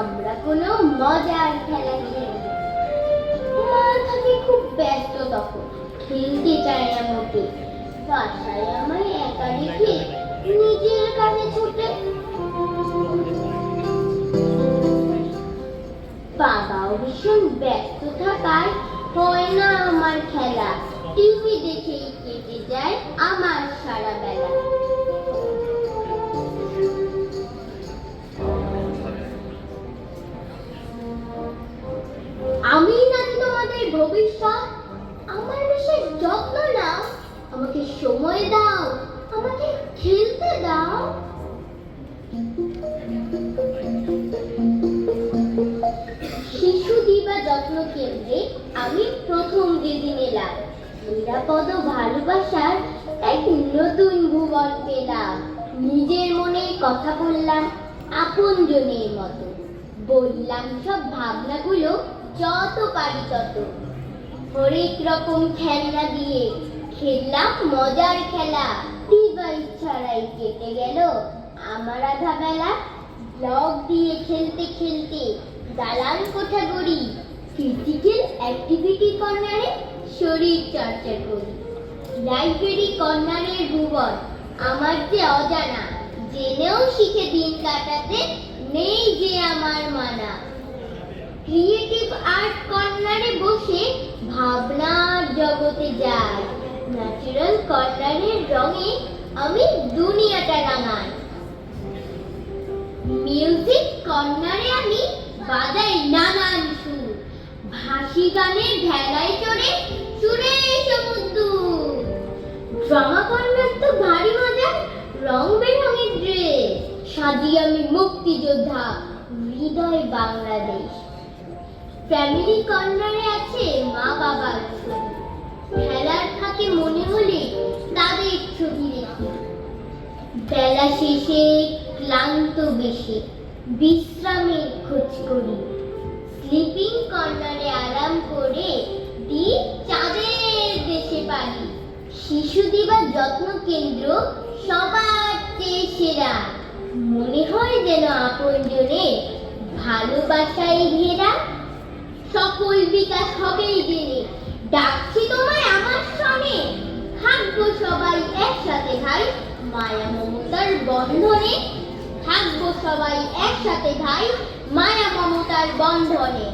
আমরা কোনো মজার খেলা খেলব। মা থাকে খুব ব্যস্ত তখন, খেলতে চায় না মোটে। বাসায় আমায় একা রেখে নিজের কাছে ছুটে। বাবাও ভীষণ ব্যস্ত থাকায় হয় না আমার খেলা। টিভি দেখেই কেটে যায় আমার সারা বেলা। আমি নাকি তোমাদের ভবিষ্যৎ। আমার বিশেষ যত্ন নাও, আমাকে সময় দাও, আমাকে খেলতে দাও। শিশু দিবা যত্ন কেন্দ্রে আমি প্রথম যেদিন এলাম, নিরাপদ ভালোবাসার এক নতুন ভুবন পেলাম। নিজের মনে কথা বললাম আপনজনের মতো, বললাম সব ভাবনাগুলো যত পারি তত। হরেক রকম খেলনা দিয়ে খেললাম মজার খেলা। ডিভাইস ছাড়াই কেটে গেল আমার আধা বেলা। ব্লক দিয়ে খেলতে খেলতে দালান কোঠা গড়ি, ফিজিক্যাল অ্যাক্টিভিটি কর্নারে শরীর চর্চা করি। লাইব্রেরি কর্নারের ভুবন আমার যে অজানা, জেনেও শিখে দিন কাটাতে নেই যে আমার মানা। ক্রিয়েটিভ আর্ট কর্নারে বসে ভাবনার জগতে যাই। ন্যাচারাল কর্নারের রঙে আমি দুনিয়াটা রাঙাই। মিউজিক কর্নারে আমি বাজাই নানান সুর, ভাসি গানের ভেলায় চড়ে সুরে সমুদ্র। ড্রামা কর্নার তো ভারী মজা, রং বেরঙের ড্রেস সাজি আমি মুক্তিযোদ্ধা, হৃদয় বাংলাদেশ। ফ্যামিলি কর্নারে আছে মা বাবার ছবি, খেলার ফাঁকে মনে হলে তাদের ছবি রেখে। বেলা শেষে ক্লান্ত বেশে বিশ্রামের খোঁজ করি। স্লিপিং কর্নারে আরাম করে দিই চাঁদের দেশে পারি। শিশু দিবা যত্ন কেন্দ্র সবার চেয়ে সেরা, মনে হয় যেন আপনজনে ভালোবাসায় ঘেরা। সকল বিকাশ হবেই জেনে ডাকছি তোমায় আমার সনে, থাকবো সবাই একসাথে ভাই মায়া মমতার বন্ধনে। থাকবো সবাই একসাথে ভাই মায়া মমতার বন্ধনে।